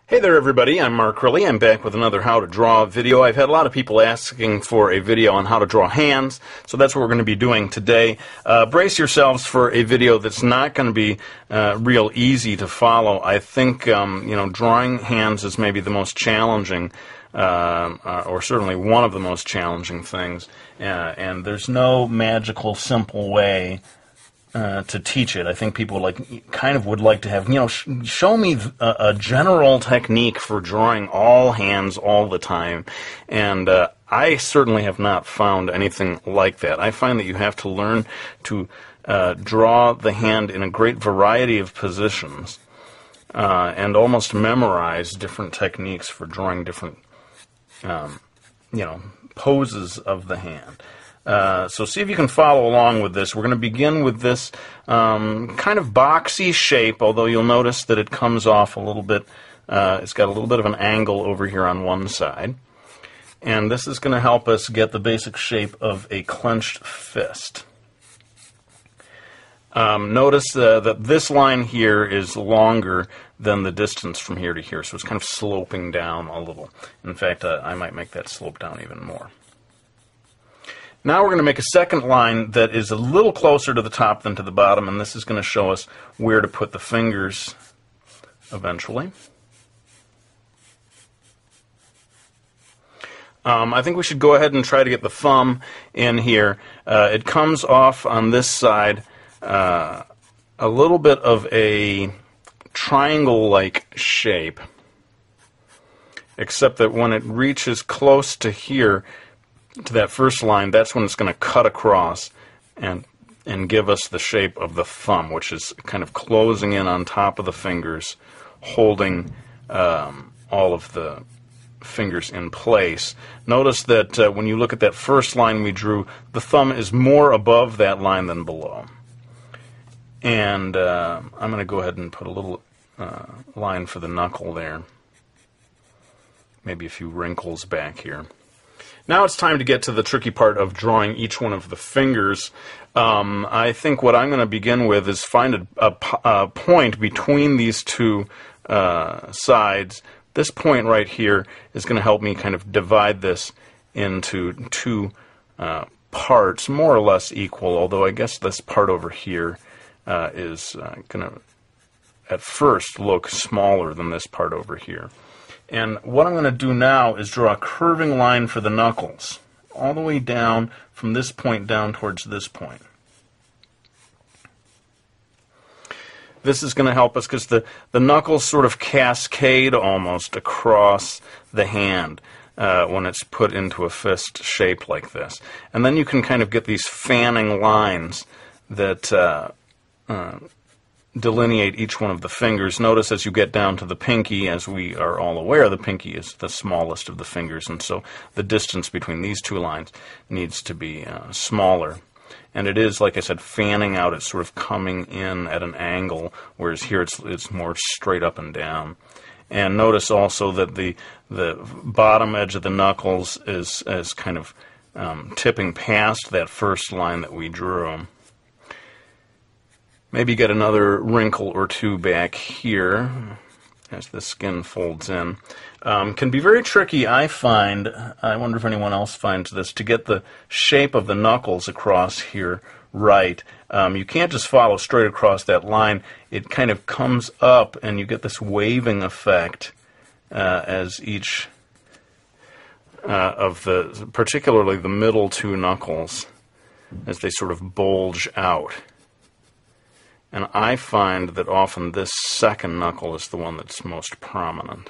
Hey there everybody, I'm Mark Riley. I'm back with another how to draw video. I've had a lot of people asking for a video on how to draw hands, so that's what we're going to be doing today. Brace yourselves for a video that's not going to be real easy to follow. I think drawing hands is maybe the most challenging, or certainly one of the most challenging things, and there's no magical, simple way to teach it. I think people would like to have, show me a general technique for drawing all hands all the time. And I certainly have not found anything like that. I find that you have to learn to draw the hand in a great variety of positions and almost memorize different techniques for drawing different, poses of the hand. So see if you can follow along with this. We're going to begin with this kind of boxy shape, although you'll notice that it comes off a little bit, it's got a little bit of an angle over here on one side. And this is going to help us get the basic shape of a clenched fist. Notice that this line here is longer than the distance from here to here, so it's kind of sloping down a little. In fact, I might make that slope down even more. Now we're going to make a second line that is a little closer to the top than to the bottom, and this is going to show us where to put the fingers eventually. I think we should go ahead and try to get the thumb in here. It comes off on this side a little bit of a triangle-like shape, except that when it reaches close to here, to that first line, that's when it's going to cut across and give us the shape of the thumb, which is kind of closing in on top of the fingers, holding all of the fingers in place. Notice that when you look at that first line we drew, the thumb is more above that line than below. And I'm going to go ahead and put a little line for the knuckle there. Maybe a few wrinkles back here. Now it's time to get to the tricky part of drawing each one of the fingers. I think what I'm going to begin with is find a point between these two sides. This point right here is going to help me kind of divide this into two parts, more or less equal, although I guess this part over here is going to, at first, look smaller than this part over here. And what I'm going to do now is draw a curving line for the knuckles, all the way down from this point down towards this point. This is going to help us because the knuckles sort of cascade almost across the hand when it's put into a fist shape like this. And then you can kind of get these fanning lines that delineate each one of the fingers. Notice as you get down to the pinky, as we are all aware, the pinky is the smallest of the fingers, and so the distance between these two lines needs to be smaller. And it is, like I said, fanning out. It's sort of coming in at an angle, whereas here it's more straight up and down. And notice also that the bottom edge of the knuckles is kind of tipping past that first line that we drew. Maybe get another wrinkle or two back here as the skin folds in. Can be very tricky, I find. I wonder if anyone else finds this, to get the shape of the knuckles across here right. You can't just follow straight across that line. It kind of comes up and you get this waving effect as each particularly the middle two knuckles, as they sort of bulge out. And I find that often this second knuckle is the one that's most prominent.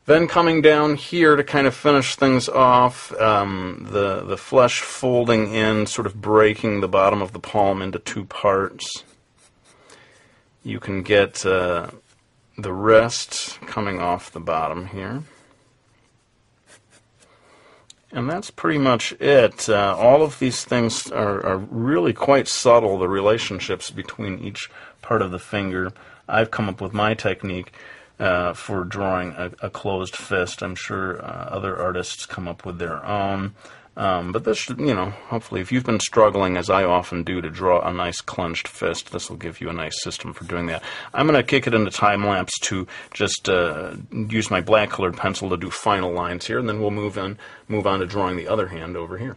Then coming down here to kind of finish things off, the flesh folding in, sort of breaking the bottom of the palm into two parts. You can get the wrist coming off the bottom here. And that's pretty much it. All of these things are really quite subtle, the relationships between each part of the finger. I've come up with my technique for drawing a closed fist. I'm sure other artists come up with their own. But this should, hopefully if you've been struggling, as I often do, to draw a nice clenched fist, this will give you a nice system for doing that. I'm going to kick it into time-lapse to just use my black-colored pencil to do final lines here, and then we'll move on to drawing the other hand over here.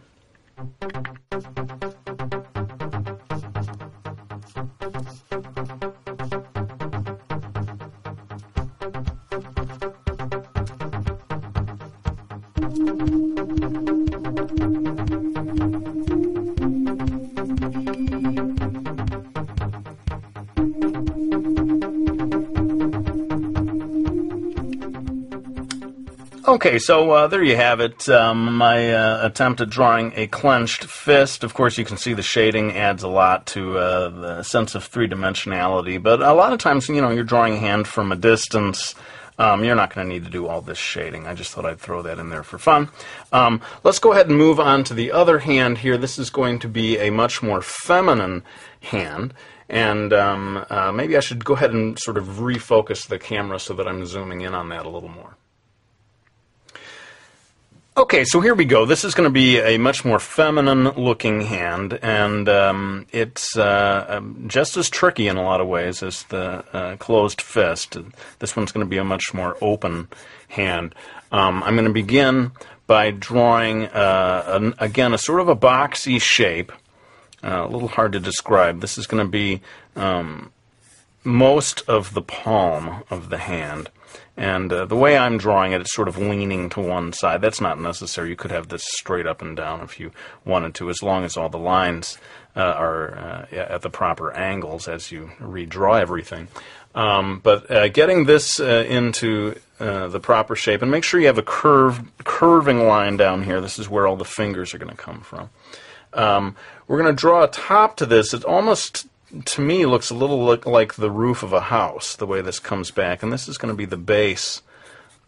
Okay, so there you have it, my attempt at drawing a clenched fist. Of course, you can see the shading adds a lot to the sense of three-dimensionality, but a lot of times, you're drawing a hand from a distance. You're not going to need to do all this shading. I just thought I'd throw that in there for fun. Let's go ahead and move on to the other hand here. This is going to be a much more feminine hand. And maybe I should go ahead and sort of refocus the camera so that I'm zooming in on that a little more. Okay, so here we go. This is going to be a much more feminine-looking hand, and it's just as tricky in a lot of ways as the closed fist. This one's going to be a much more open hand. I'm going to begin by drawing, again, a sort of a boxy shape. A little hard to describe. This is going to be most of the palm of the hand. And the way I'm drawing it, it's sort of leaning to one side. That's not necessary. You could have this straight up and down if you wanted to, as long as all the lines are at the proper angles as you redraw everything. But getting this into the proper shape, and make sure you have a curving line down here. This is where all the fingers are going to come from. We're going to draw a top to this. It almost, to me, looks a little like the roof of a house, the way this comes back. And this is going to be the base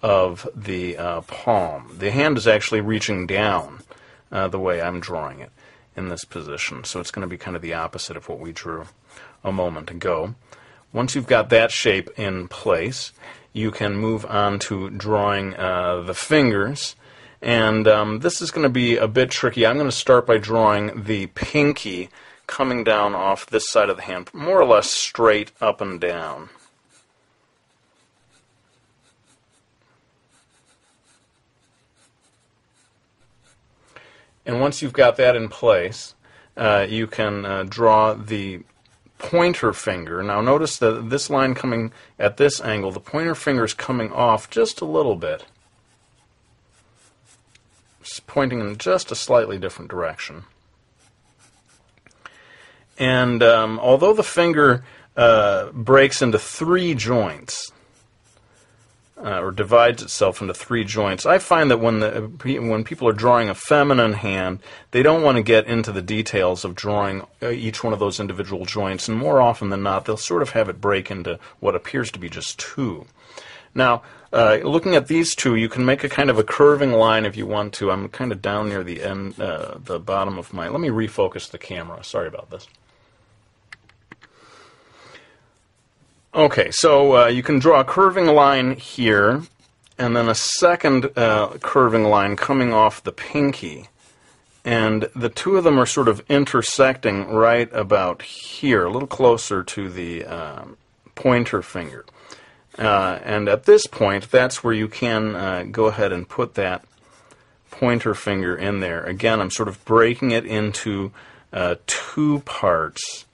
of the palm. The hand is actually reaching down the way I'm drawing it in this position. So it's going to be kind of the opposite of what we drew a moment ago. Once you've got that shape in place, you can move on to drawing the fingers. And this is going to be a bit tricky. I'm going to start by drawing the pinky coming down off this side of the hand, more or less straight up and down. And once you've got that in place, you can draw the pointer finger. Now notice that this line coming at this angle, the pointer finger is coming off just a little bit. It's pointing in just a slightly different direction. And although the finger breaks into three joints, or divides itself into three joints, I find that when people are drawing a feminine hand, they don't want to get into the details of drawing each one of those individual joints, and more often than not, they'll sort of have it break into what appears to be just two. Now, looking at these two, you can make a kind of a curving line if you want to. I'm kind of down near the end, the bottom of my... Let me refocus the camera. Sorry about this. Okay, so you can draw a curving line here, and then a second curving line coming off the pinky. And the two of them are sort of intersecting right about here, a little closer to the pointer finger. And at this point, that's where you can go ahead and put that pointer finger in there. Again, I'm sort of breaking it into two parts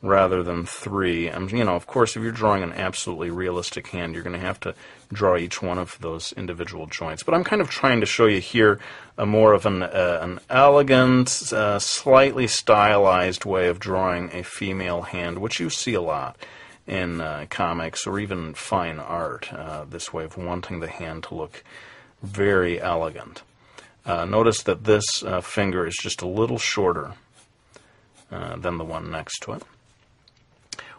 rather than three. Of course, if you're drawing an absolutely realistic hand, you're going to have to draw each one of those individual joints. But I'm kind of trying to show you here a more of an elegant, slightly stylized way of drawing a female hand, which you see a lot in comics or even fine art, this way of wanting the hand to look very elegant. Notice that this finger is just a little shorter than the one next to it.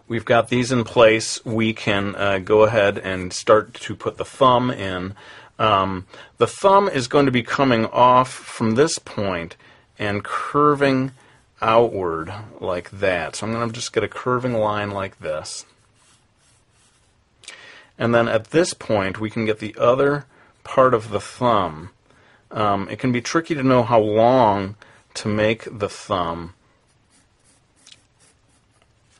We've got these in place. We can go ahead and start to put the thumb in. The thumb is going to be coming off from this point and curving outward like that. So I'm going to just get a curving line like this. And then at this point, we can get the other part of the thumb it can be tricky to know how long to make the thumb.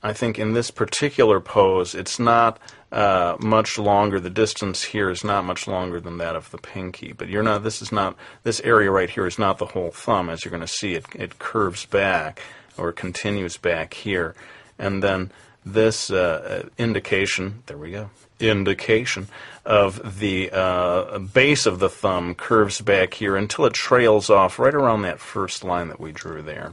I think in this particular pose, it's not much longer. The distance here is not much longer than that of the pinky. But you're not. This is not. This area right here is not the whole thumb. As you're going to see, it curves back or continues back here, and then this indication. There we go. Indication of the base of the thumb curves back here until it trails off right around that first line that we drew there.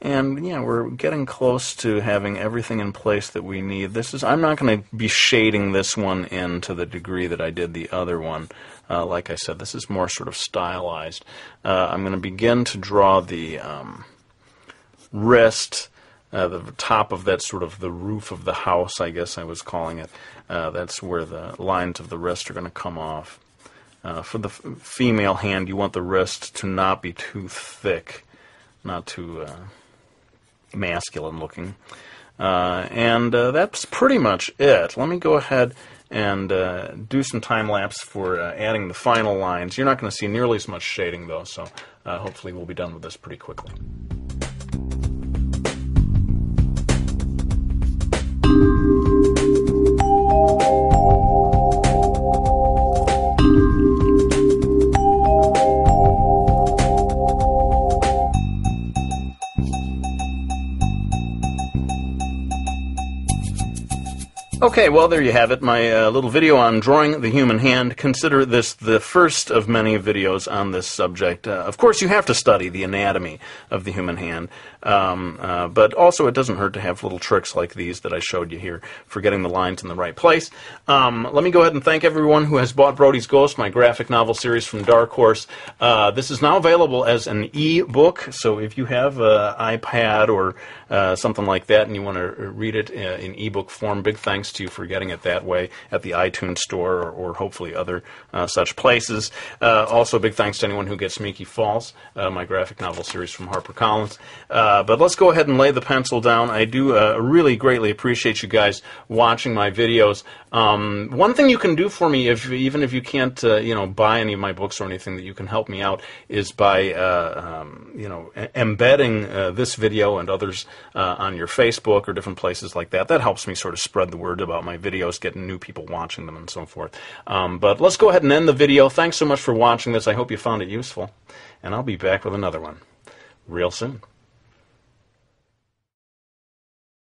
And yeah, we're getting close to having everything in place that we need. I'm not going to be shading this one in to the degree that I did the other one. Like I said, this is more sort of stylized. I'm going to begin to draw the wrist, the top of that sort of the roof of the house, I guess I was calling it. That's where the lines of the wrist are going to come off. For the female hand, you want the wrist to not be too thick, not too masculine looking. And that's pretty much it. Let me go ahead and do some time lapse for adding the final lines. You're not going to see nearly as much shading though, so hopefully we'll be done with this pretty quickly. Okay, well, there you have it, my little video on drawing the human hand. Consider this the first of many videos on this subject. Of course, you have to study the anatomy of the human hand, but also it doesn't hurt to have little tricks like these that I showed you here for getting the lines in the right place. Let me go ahead and thank everyone who has bought Brody's Ghost, my graphic novel series from Dark Horse. This is now available as an e-book, so if you have an iPad or something like that and you want to read it in e-book form, big thanks to you for getting it that way at the iTunes store or hopefully other such places. Also, big thanks to anyone who gets Sneaky Falls, my graphic novel series from HarperCollins. But let's go ahead and lay the pencil down. I do really greatly appreciate you guys watching my videos. One thing you can do for me, even if you can't buy any of my books or anything, that you can help me out is by embedding this video and others on your Facebook or different places like that. That helps me sort of spread the word about my videos, getting new people watching them and so forth. But let's go ahead and end the video. Thanks so much for watching this. I hope you found it useful, and I'll be back with another one real soon.